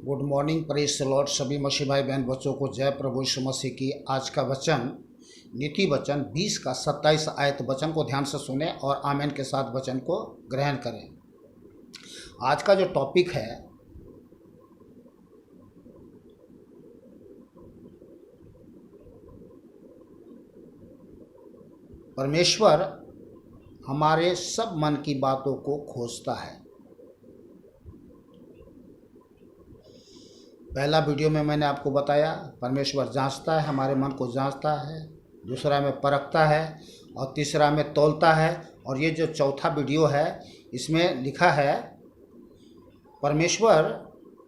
Good morning, praise the Lord. सभी मसीह भाई बहन बच्चों को जय प्रभु यीशु मसीह की। आज का वचन नीति वचन 20 का 27 आयत वचन को ध्यान से सुने और आमेन के साथ वचन को ग्रहण करें। आज का जो टॉपिक है परमेश्वर हमारे सब मन की बातों को खोजता है। पहला वीडियो में मैंने आपको बताया परमेश्वर जांचता है, हमारे मन को जांचता है। दूसरा में परखता है और तीसरा में तौलता है। और ये जो चौथा वीडियो है इसमें लिखा है परमेश्वर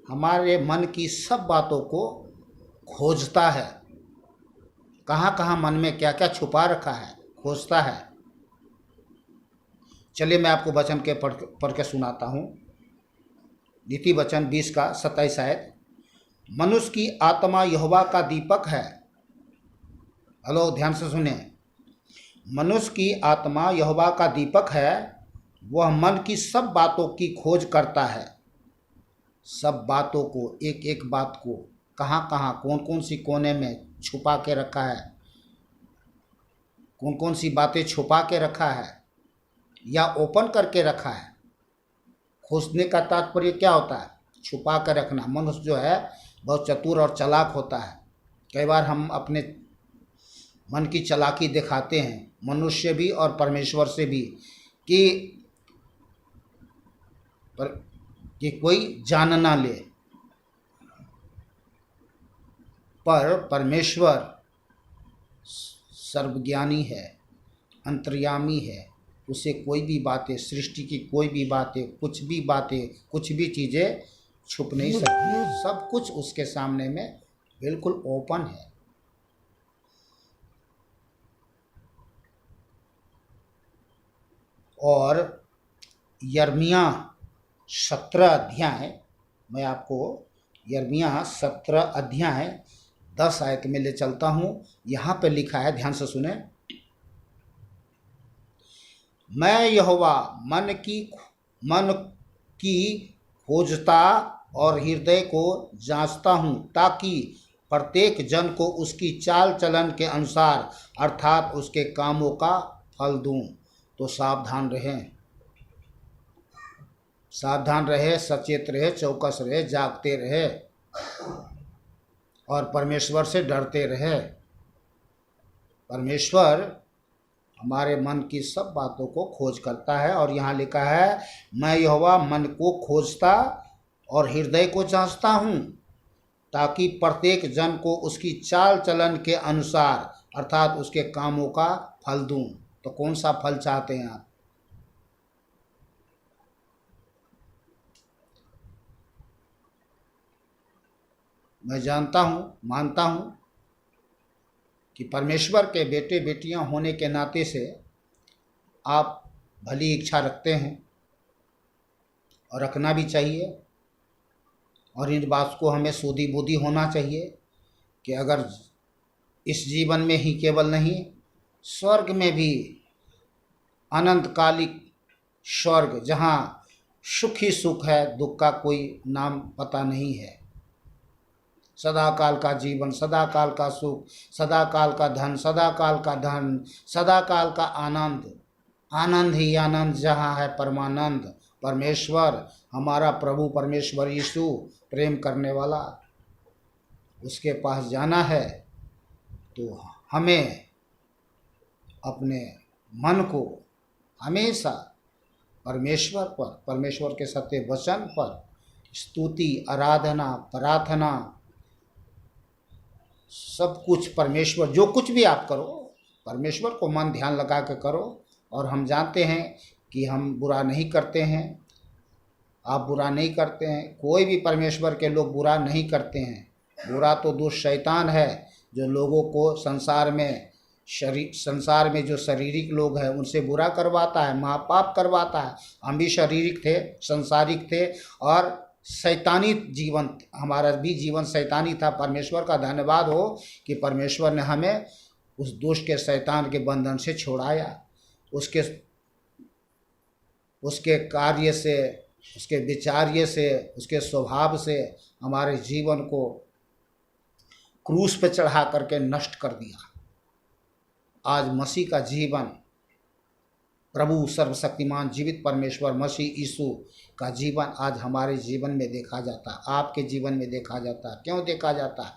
हमारे मन की सब बातों को खोजता है। कहाँ कहाँ मन में क्या क्या छुपा रखा है, खोजता है। चलिए मैं आपको वचन के पढ़ के सुनाता हूँ। नीति वचन 20 का 27 आयत। मनुष्य की आत्मा यहोवा का दीपक है। हेलो, ध्यान से सुने। मनुष्य की आत्मा यहोवा का दीपक है, वह मन की सब बातों की खोज करता है। सब बातों को, एक एक बात को कहाँ कहाँ, कौन कौन सी कोने में छुपा के रखा है, कौन कौन सी बातें छुपा के रखा है या ओपन करके रखा है। खोजने का तात्पर्य क्या होता है? छुपा कर रखना। मनुष्य जो है बहुत चतुर और चालाक होता है। कई बार हम अपने मन की चालाकी दिखाते हैं, मनुष्य भी और परमेश्वर से भी, कि कोई जान ना ले। पर परमेश्वर सर्वज्ञानी है, अंतर्यामी है। उसे कोई भी बातें, सृष्टि की कोई भी बातें, कुछ भी चीज़ें छुप नहीं सकती। सब कुछ उसके सामने में बिल्कुल ओपन है। और यिर्मयाह 17 अध्याय, मैं आपको यिर्मयाह 17 अध्याय 10 आयत में ले चलता हूँ। यहाँ पे लिखा है, ध्यान से सुने। मैं यहोवा मन की खोजता और हृदय को जांचता हूँ, ताकि प्रत्येक जन को उसकी चाल चलन के अनुसार अर्थात उसके कामों का फल दूँ। तो सावधान रहे, सचेत रहे, चौकस रहे, जागते रहे और परमेश्वर से डरते रहे। परमेश्वर हमारे मन की सब बातों को खोज करता है। और यहाँ लिखा है, मैं यहोवा मन को खोजता और हृदय को जांचता हूँ, ताकि प्रत्येक जन को उसकी चाल चलन के अनुसार अर्थात उसके कामों का फल दूँ। तो कौन सा फल चाहते हैं आप? मैं जानता हूँ, मानता हूँ कि परमेश्वर के बेटे बेटियां होने के नाते से आप भली इच्छा रखते हैं और रखना भी चाहिए। और इन बात को हमें सूधी बुद्धि होना चाहिए कि अगर इस जीवन में ही केवल नहीं, स्वर्ग में भी अनंतकालिक स्वर्ग, जहाँ सुख ही सुख है, दुख का कोई नाम पता नहीं है। सदा काल का जीवन, सदा काल का सुख, सदा काल का धन, सदा काल का धन, सदा काल का आनंद, आनंद ही आनंद जहाँ है परमानंद। परमेश्वर हमारा प्रभु परमेश्वर यीशु प्रेम करने वाला, उसके पास जाना है। तो हमें अपने मन को हमेशा परमेश्वर पर, परमेश्वर के सत्य वचन पर स्तुति, आराधना, प्रार्थना, सब कुछ परमेश्वर, जो कुछ भी आप करो परमेश्वर को मन ध्यान लगा के करो। और हम जानते हैं कि हम बुरा नहीं करते हैं, आप बुरा नहीं करते हैं, कोई भी परमेश्वर के लोग बुरा नहीं करते हैं। बुरा तो दुष्ट शैतान है, जो लोगों को संसार में जो शारीरिक लोग हैं उनसे बुरा करवाता है, महापाप करवाता है। हम भी शारीरिक थे, संसारिक थे और शैतानी जीवन, हमारा भी जीवन शैतानी था। परमेश्वर का धन्यवाद हो कि परमेश्वर ने हमें उस दुष्ट के शैतान के बंधन से छोड़ाया, उसके कार्य से उसके विचार्य से, उसके स्वभाव से हमारे जीवन को क्रूस पे चढ़ा करके नष्ट कर दिया। आज मसीह का जीवन, प्रभु सर्वशक्तिमान जीवित परमेश्वर मसीह यीशु का जीवन आज हमारे जीवन में देखा जाता है, आपके जीवन में देखा जाता है। क्यों देखा जाता है?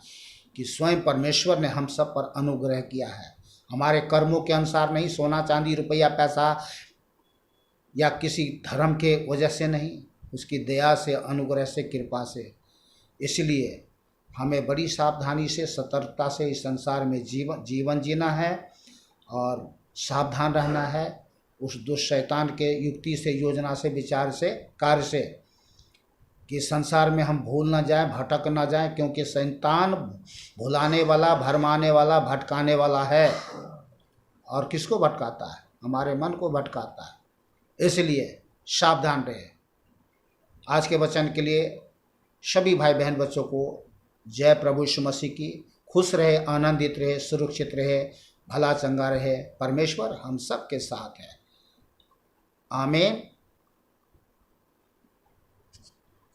कि स्वयं परमेश्वर ने हम सब पर अनुग्रह किया है। हमारे कर्मों के अनुसार नहीं, सोना चांदी रुपया पैसा या किसी धर्म के वजह से नहीं, उसकी दया से, अनुग्रह से, कृपा से। इसलिए हमें बड़ी सावधानी से, सतर्कता से इस संसार में जीवन जीना है और सावधान रहना है उस दुष्ट शैतान के युक्ति से, योजना से, विचार से, कार्य से, कि संसार में हम भूल ना जाएं, भटक ना जाएं, क्योंकि शैतान भुलाने वाला, भरमाने वाला, भटकाने वाला है। और किसको भटकाता है? हमारे मन को भटकाता है। इसलिए सावधान रहे। आज के वचन के लिए सभी भाई बहन बच्चों को जय प्रभु यीशु मसीह की। खुश रहे, आनंदित रहे, सुरक्षित रहे, भला चंगा रहे। परमेश्वर हम सब के साथ है। आमीन।